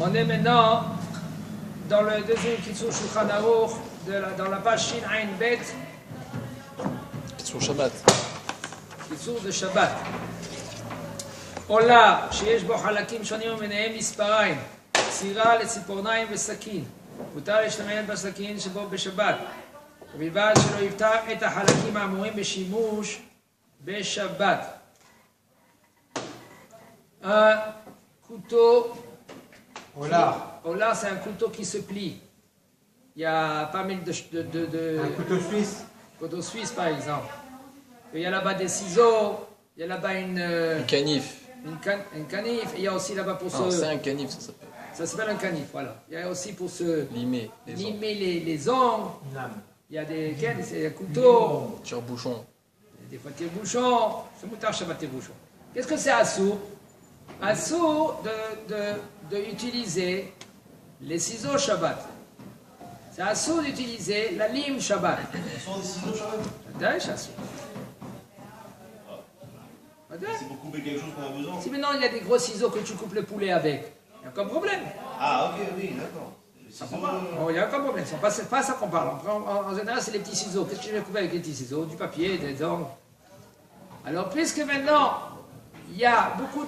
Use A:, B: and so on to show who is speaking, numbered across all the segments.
A: On est maintenant dans le deuxième Kitzur Shulchan Aruch, dans la page Shin Ain Bet.
B: Kitzur Shabbat.
A: Kitzur de Shabbat. עולה שיש בו חלקים שונים וביניהם מספריים, סירה לציפורניים וסכין. מותר להשתמש בסכין שבו בשבת, ובלבד שלא יפתח את החלקים האמורים בשימוש בשבת. Un couteau. Ola, c'est un couteau qui se plie. Il y a pas mal de
C: un couteau suisse.
A: Couteau suisse par exemple. Il y a là-bas des ciseaux. Il y a là-bas une
B: canif.
A: Une canif. Il y a aussi là-bas pour
B: Non,
A: se.
B: c'est un canif, ça s'appelle.
A: Ça s'appelle un canif, voilà. Il y a aussi pour se
B: limer
A: les ongles. Il y a des couteaux.
B: Tire-bouchon.
A: Des fois tire-bouchon. C'est moutar Shabbat tire-bouchon. Qu'est-ce que c'est assourd? Assourd de utiliser les ciseaux Shabbat. C'est assourd d'utiliser la lime Shabbat.
D: Ce sont des ciseaux Shabbat? C'est pour couper quelque chose qu'on a besoin.
A: Si maintenant il y a des gros ciseaux que tu coupes le poulet avec, il n'y a aucun problème.
D: Ah ok, oui, d'accord.
A: Il n'y a aucun problème, c'est pas ça qu'on parle. En général, c'est les petits ciseaux. Qu'est-ce que je vais couper avec les petits ciseaux? Du papier, des ongles. Alors, puisque maintenant, il y a beaucoup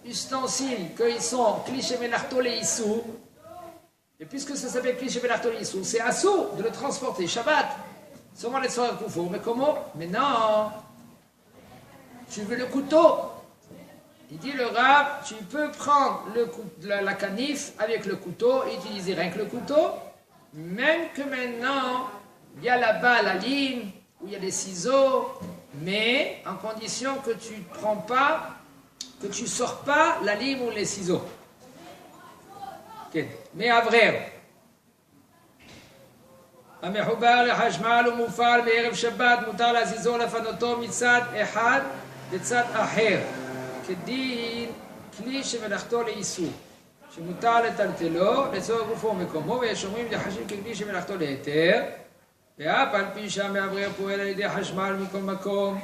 A: d'ustensiles qui sont clichés mélarto les issous, et puisque ça s'appelle cliché mélarto les issous, c'est assaut de le transporter. Shabbat, seulement les soirs qu'il faut. Mais comment? Mais non. Tu veux le couteau? Il dit le Rav, tu peux prendre la canif avec le couteau et utiliser rien que le couteau, même que maintenant, il y a là-bas la lime, où il y a des ciseaux, mais en condition que tu ne prends pas, que tu ne sors pas la lime ou les ciseaux. Okay. Mais à vrai, המחובר לחשמל ומופעל בערב שבת מותר להזיזו לפנותו מצד אחד לצד אחר. כדין כלי שמלאכתו לאיסור, שמותר לטלטלו לצורך גופו ומקומו, ויש אומרים לחשים ככלי שמלאכתו להיתר, ואף על פי שהמאוורר פועל על ידי חשמל מכל מקום,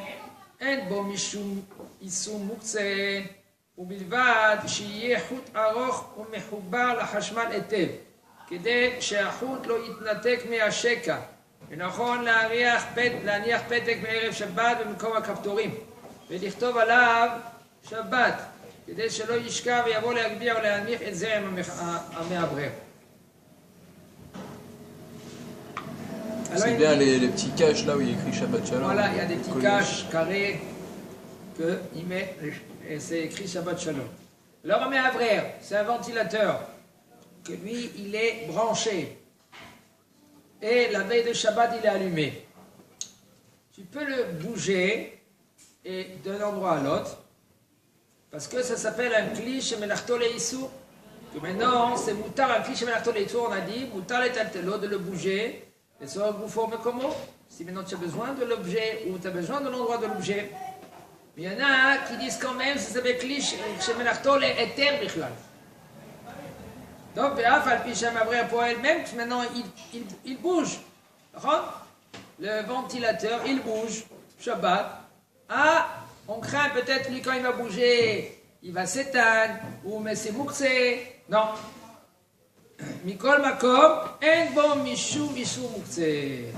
A: אין בו משום איסור מוקצה, ובלבד שיהיה חוט ארוך ומחובר לחשמל היטב, כדי שהחוט לא יתנתק מהשקע, ונכון להניח פתק בערב שבת במקום הכפתורים, ולכתוב עליו שבת, כדי שלא ישכח ויבוא להגביה או להנמיך את זה עם המאוורר.
B: C'est bien les petits caches là où il y a écrit Shabbat Shalom.
A: Voilà, il y a des petits caches carrés qu'il met et c'est écrit Shabbat Shalom. Alors un me'avrère, c'est un ventilateur que lui, il est branché. Et la veille de Shabbat, il est allumé. Tu peux le bouger et d'un endroit à l'autre. Parce que ça s'appelle un kli shemelachto leissur. Que maintenant, c'est moutar, un kli shemelachto leissur, on a dit, moutar et taltelo, de le bouger. Et ça, vous forme comment? Si maintenant tu as besoin de l'objet ou tu as besoin de l'endroit de l'objet. Mais il y en a qui disent quand même, ça s'appelle kli shemelachto leiter bichlal. Donc, même maintenant, il bouge. Le ventilateur, il bouge. Shabbat. Ah, on craint peut-être lui quand il va bouger, il va s'éteindre, ou mais c'est mouxé. Non. Mikol makom, en bon michou mouxé.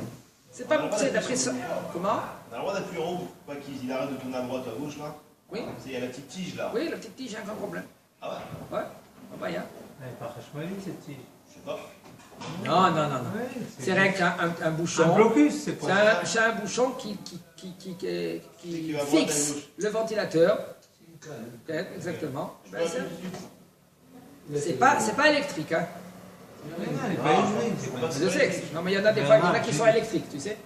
A: C'est pas mouxé d'après ça. Comment?
D: On a le droit d'appuyer en haut pour pas qu'il arrête de tourner à droite ou à gauche là.
A: Oui.
D: Il y a la petite tige là.
A: Oui, la petite tige, il n'y a aucun problème.
D: Ah ouais?
A: Ouais, ah bah, y a.
C: Elle n'est pas Hashmali cette tige.
D: Je sais pas.
A: Non.
C: Ouais,
A: c'est rien qu'un bouchon.
C: Un blocus, c'est pour ça.
A: C'est un bouchon qui fixe le ventilateur. Exactement. Ben, c'est pas électrique. Hein.
C: Non, elle n'est pas électrique.
A: Je sais. Non, mais il y en a des fois, il y en a qui sont électriques, tu sais.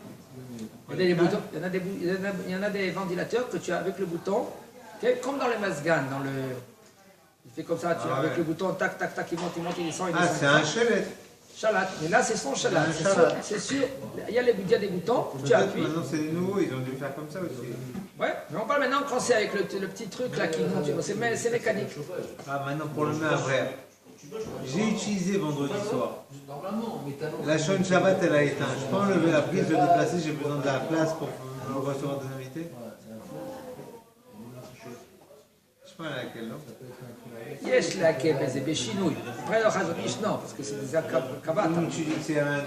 A: Il y a des boutons. Il y en a des ventilateurs que tu as avec le bouton, comme dans les masganes, dans le. Il fait comme ça, avec le bouton, tac, tac, tac, il monte, il descend, il descend.
C: Ah, c'est un chalet.
A: Chalat, mais là c'est son chalat. C'est sûr, il y a des boutons, tu appuies.
C: Maintenant c'est nouveau, ils ont dû faire comme ça aussi.
A: Ouais, mais on parle maintenant quand c'est avec le petit truc là qui monte, c'est mécanique.
C: Ah, maintenant pour le main j'ai utilisé vendredi soir. La chaîne Shabbat elle a éteint. Je peux enlever la prise, je vais déplacer, j'ai besoin de la place pour recevoir des invités. חשמל להקל, לא?
A: יש להקל בזה, בשינוי. après le חזון איש non, parce que c'est des הקב"ט.
C: אם tu dis que c'est un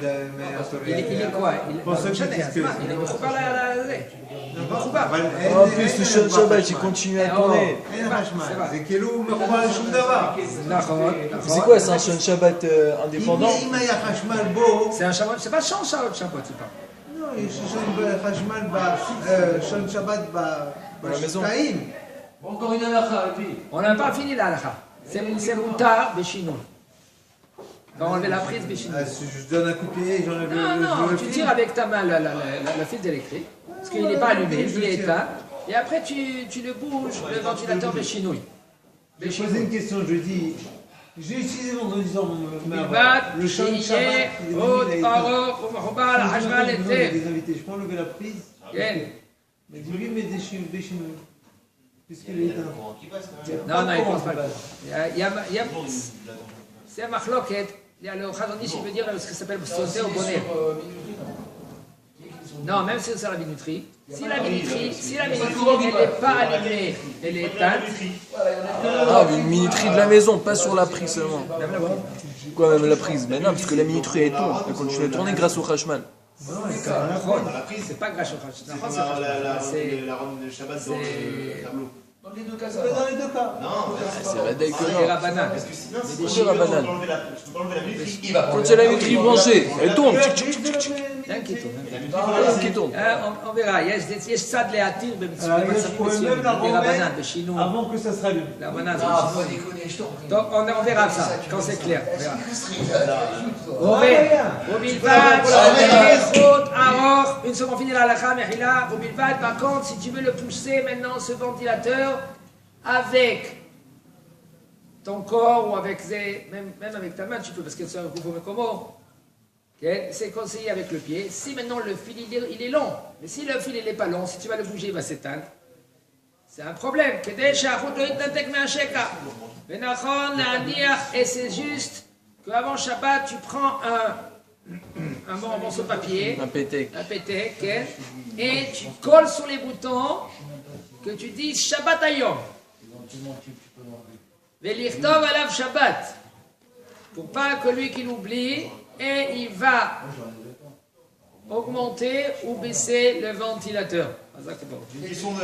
A: il est quoi?
C: Pour ceux qui
A: משנה,
C: disent
A: אז
C: que-
A: מה? il est מחובר לזה. מחובר.
C: אבל
B: En plus, le Shan Shabbat, il continue à tourner.
C: אין חשמל, זה כאילו מחובר לשום דבר.
A: נכון,
B: C'est
A: נכון.
B: quoi, c'est un Shan Shabbat indépendant?
C: אם היה חשמל בו,
A: C'est un chameau, c'est pas Shan Shabbat, c'est pas.
C: לא, יש חשמל בשעון שבת בשתיים.
E: Encore une halakha, et puis.
A: On n'a pas fini la halakha. C'est moutar béchinou. On va enlever la prise béchinou.
C: Ah, si je donne un coup de pied, j'enlève
A: Non,
C: le
A: tu
C: fil.
A: tires avec ta main le fil électrique, parce qu'il n'est pas allumé, il est éteint, et après tu le bouges, le ventilateur béchinouille.
C: J'ai posé une question, je dis, j'ai utilisé vendredi soir
A: בלבד
C: le champ de
A: שיהיה
C: Shabbat, il est
A: עוד
C: venu, il a été-
A: ארוך ומחובר לחשמל
C: Je
A: היטב.
C: des invités, je peux enlever la prise.
A: כן.
C: Mais dis lui, mais des chinois. Puisqu'il est éteint.
A: Non, non, il pense pas. C'est un machloket. Il y a le Khazon Ish, il veut dire ce que ça s'appelle sauter au bonnet. Non, même si c'est sur la minuterie. Si la minuterie, elle n'est pas allumée, elle est éteinte.
B: Ah, mais une minuterie de la maison, pas sur la prise seulement. Quoi, même la prise? Mais non, parce que la minuterie elle tourne, elle continue à tourner grâce au Khashmal.
A: C'est pas grâce au Khazon.
D: La ronde de Shabbat dans le tableau.
E: Dans les deux cas,
C: Ça va dans les deux cas.
D: Non,
B: C'est radec que
A: C'est
B: non.
A: la banane.
D: parce que sinon,
B: C'est
D: si
B: des
D: je peux
B: bananes.
D: enlever la minuterie, il va.
B: Quand il y a la minuterie branchée, elle tourne. Tchic, tchic, tchic, tchic, tchic.
A: Rien qui tourne.
D: La minuterie,
B: Qui tourne.
A: On verra. Il y a ça de l'éatir,
C: Alors, je pourrais même la
A: des rabanan,
C: remettre
A: des chinois.
C: avant que ça se rallume.
A: La banane,
E: Ah, faut déconner, je t'en prie.
A: donc on verra ça quand c'est clair. On verra. Une seconde, on finit la halakha, Mehila. Par contre, si tu veux le pousser maintenant, ce ventilateur, avec ton corps ou avec même avec ta main, tu peux, parce que c'est un groupe comment. C'est conseillé avec le pied. Si maintenant le fil il est long, mais si le fil il n'est pas long, si tu vas le bouger, il va s'éteindre. C'est un problème. Et c'est juste qu'avant Shabbat, tu prends un morceau de papier,
B: Un pété.
A: un pété, et tu colles sur les boutons que tu dis Shabbat Ayom. Velirtov alav Shabbat. Pour pas que lui qu'il oublie, et il va augmenter ou baisser le ventilateur.
D: Une question de